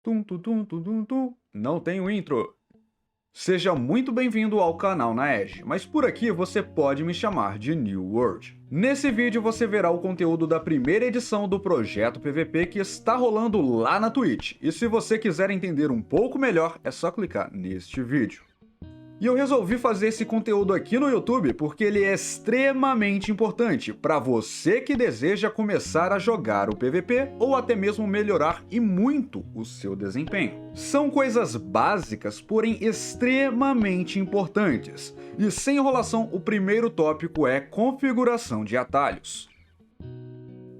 Tum, tum, tum, tum, tum, tum. Não tem o intro. Seja muito bem-vindo ao canal na Edge, mas por aqui você pode me chamar de New World. Nesse vídeo você verá o conteúdo da primeira edição do projeto PVP que está rolando lá na Twitch, e se você quiser entender um pouco melhor, é só clicar neste vídeo. E eu resolvi fazer esse conteúdo aqui no YouTube porque ele é extremamente importante para você que deseja começar a jogar o PVP ou até mesmo melhorar e muito o seu desempenho. São coisas básicas, porém extremamente importantes. E sem enrolação, o primeiro tópico é configuração de atalhos.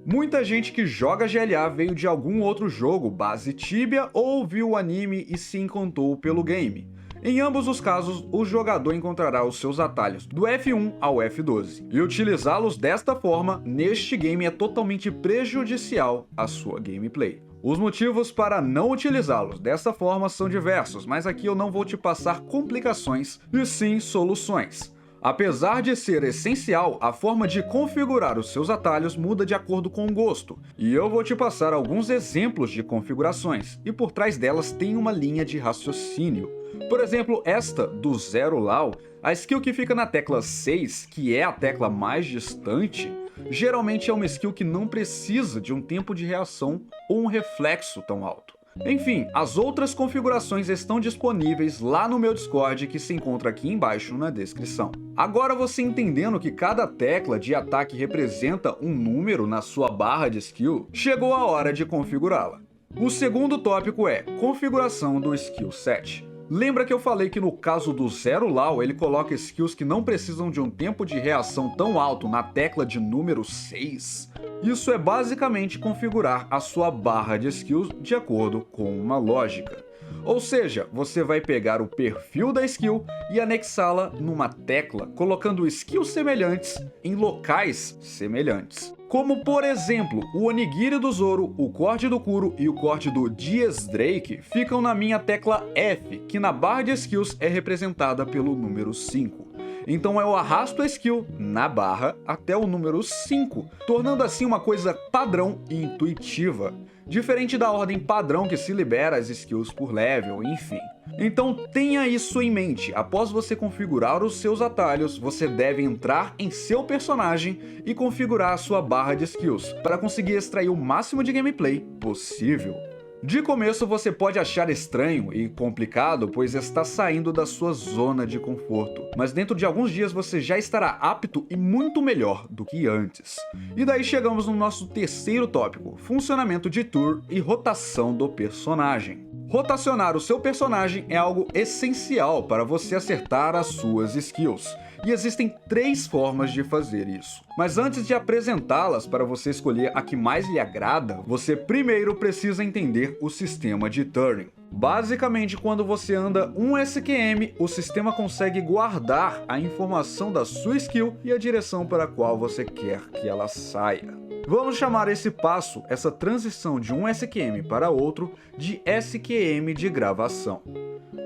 Muita gente que joga GLA veio de algum outro jogo base Tibia ou viu o anime e se encantou pelo game. Em ambos os casos, o jogador encontrará os seus atalhos do F1 ao F12, e utilizá-los desta forma neste game é totalmente prejudicial à sua gameplay. Os motivos para não utilizá-los dessa forma são diversos, mas aqui eu não vou te passar complicações, e sim soluções. Apesar de ser essencial, a forma de configurar os seus atalhos muda de acordo com o gosto, e eu vou te passar alguns exemplos de configurações, e por trás delas tem uma linha de raciocínio. Por exemplo, esta do Zero Law, a skill que fica na tecla 6, que é a tecla mais distante, geralmente é uma skill que não precisa de um tempo de reação ou um reflexo tão alto. Enfim, as outras configurações estão disponíveis lá no meu Discord, que se encontra aqui embaixo na descrição. Agora você entendendo que cada tecla de ataque representa um número na sua barra de skill, chegou a hora de configurá-la. O segundo tópico é configuração do skill set. Lembra que eu falei que no caso do Zero Law ele coloca skills que não precisam de um tempo de reação tão alto na tecla de número 6? Isso é basicamente configurar a sua barra de skills de acordo com uma lógica. Ou seja, você vai pegar o perfil da skill e anexá-la numa tecla, colocando skills semelhantes em locais semelhantes. Como, por exemplo, o Onigiri do Zoro, o corte do Kuro e o corte do Dias Drake ficam na minha tecla F, que na barra de skills é representada pelo número 5. Então eu arrasto a skill na barra até o número 5, tornando assim uma coisa padrão e intuitiva, diferente da ordem padrão que se libera as skills por level, enfim. Então tenha isso em mente, após você configurar os seus atalhos, você deve entrar em seu personagem e configurar a sua barra de skills, para conseguir extrair o máximo de gameplay possível. De começo você pode achar estranho e complicado, pois está saindo da sua zona de conforto, mas dentro de alguns dias você já estará apto e muito melhor do que antes. E daí chegamos no nosso terceiro tópico, funcionamento de tour e rotação do personagem. Rotacionar o seu personagem é algo essencial para você acertar as suas skills. E existem 3 formas de fazer isso. Mas antes de apresentá-las para você escolher a que mais lhe agrada, você primeiro precisa entender o sistema de turning. Basicamente, quando você anda um SQM, o sistema consegue guardar a informação da sua skill e a direção para a qual você quer que ela saia. Vamos chamar esse passo, essa transição de um SQM para outro, de SQM de gravação.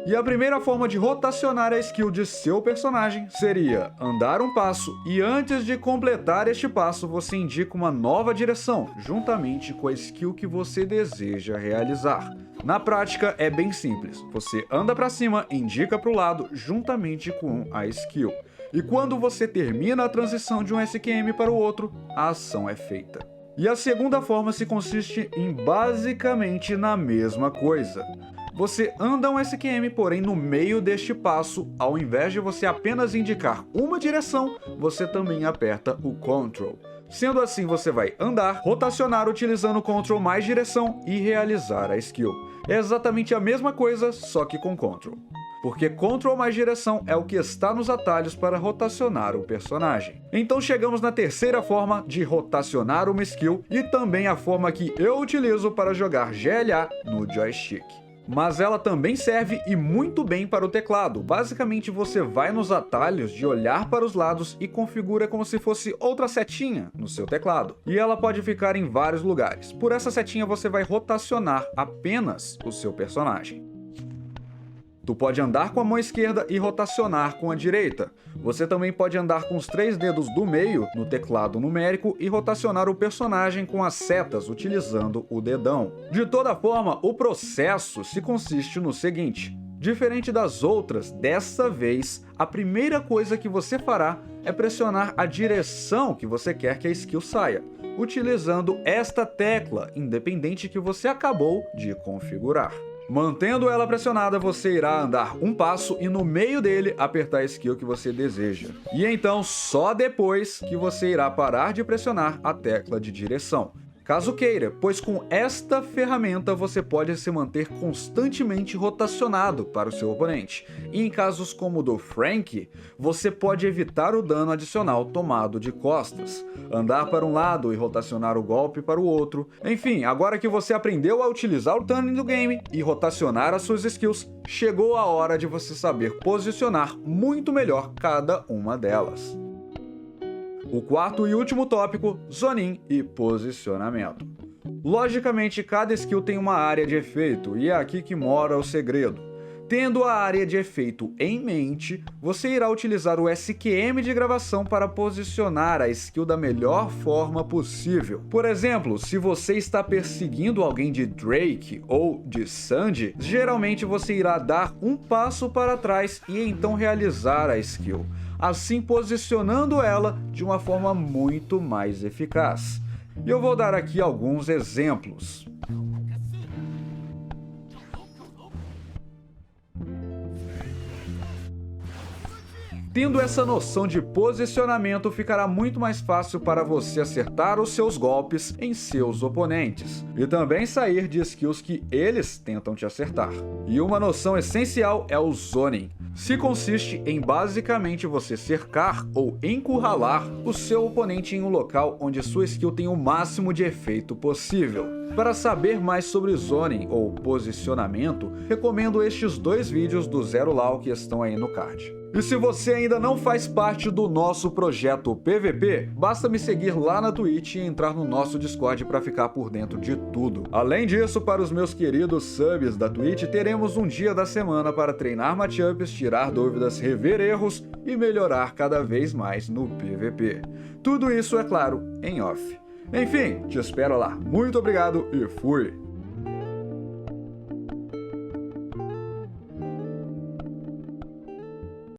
E a primeira forma de rotacionar a skill de seu personagem seria andar um passo e antes de completar este passo você indica uma nova direção, juntamente com a skill que você deseja realizar. Na prática é bem simples, você anda para cima, indica para o lado juntamente com a skill. E quando você termina a transição de um SQM para o outro, a ação é feita. E a segunda forma se consiste em basicamente na mesma coisa. Você anda um SQM, porém no meio deste passo, ao invés de você apenas indicar uma direção, você também aperta o Ctrl. Sendo assim, você vai andar, rotacionar utilizando o Ctrl mais direção e realizar a skill. É exatamente a mesma coisa, só que com Ctrl. Porque Ctrl mais direção é o que está nos atalhos para rotacionar o personagem. Então chegamos na terceira forma de rotacionar uma skill e também a forma que eu utilizo para jogar GLA no joystick. Mas ela também serve e muito bem para o teclado. Basicamente você vai nos atalhos de olhar para os lados e configura como se fosse outra setinha no seu teclado. E ela pode ficar em vários lugares. Por essa setinha você vai rotacionar apenas o seu personagem. Tu pode andar com a mão esquerda e rotacionar com a direita. Você também pode andar com os 3 dedos do meio no teclado numérico e rotacionar o personagem com as setas utilizando o dedão. De toda forma, o processo se consiste no seguinte: diferente das outras, dessa vez, a primeira coisa que você fará é pressionar a direção que você quer que a skill saia, utilizando esta tecla, independente que você acabou de configurar. Mantendo ela pressionada, você irá andar um passo e no meio dele apertar a skill que você deseja. E então, só depois que você irá parar de pressionar a tecla de direção. Caso queira, pois com esta ferramenta você pode se manter constantemente rotacionado para o seu oponente. E em casos como o do Frank, você pode evitar o dano adicional tomado de costas, andar para um lado e rotacionar o golpe para o outro. Enfim, agora que você aprendeu a utilizar o turning do game e rotacionar as suas skills, chegou a hora de você saber posicionar muito melhor cada uma delas. O quarto e último tópico, zonin e posicionamento. Logicamente, cada skill tem uma área de efeito, e é aqui que mora o segredo. Tendo a área de efeito em mente, você irá utilizar o SQM de gravação para posicionar a skill da melhor forma possível. Por exemplo, se você está perseguindo alguém de Drake ou de Sandy, geralmente você irá dar um passo para trás e então realizar a skill, assim posicionando ela de uma forma muito mais eficaz. E eu vou dar aqui alguns exemplos. Tendo essa noção de posicionamento, ficará muito mais fácil para você acertar os seus golpes em seus oponentes, e também sair de skills que eles tentam te acertar. E uma noção essencial é o zoning. Se consiste em basicamente você cercar ou encurralar o seu oponente em um local onde sua skill tem o máximo de efeito possível. Para saber mais sobre zoning ou posicionamento, recomendo estes 2 vídeos do Zero Law que estão aí no card. E se você ainda não faz parte do nosso projeto PVP, basta me seguir lá na Twitch e entrar no nosso Discord para ficar por dentro de tudo. Além disso, para os meus queridos subs da Twitch, teremos um dia da semana para treinar matchups, tirar dúvidas, rever erros e melhorar cada vez mais no PVP. Tudo isso, é claro, em off. Enfim, te espero lá. Muito obrigado e fui!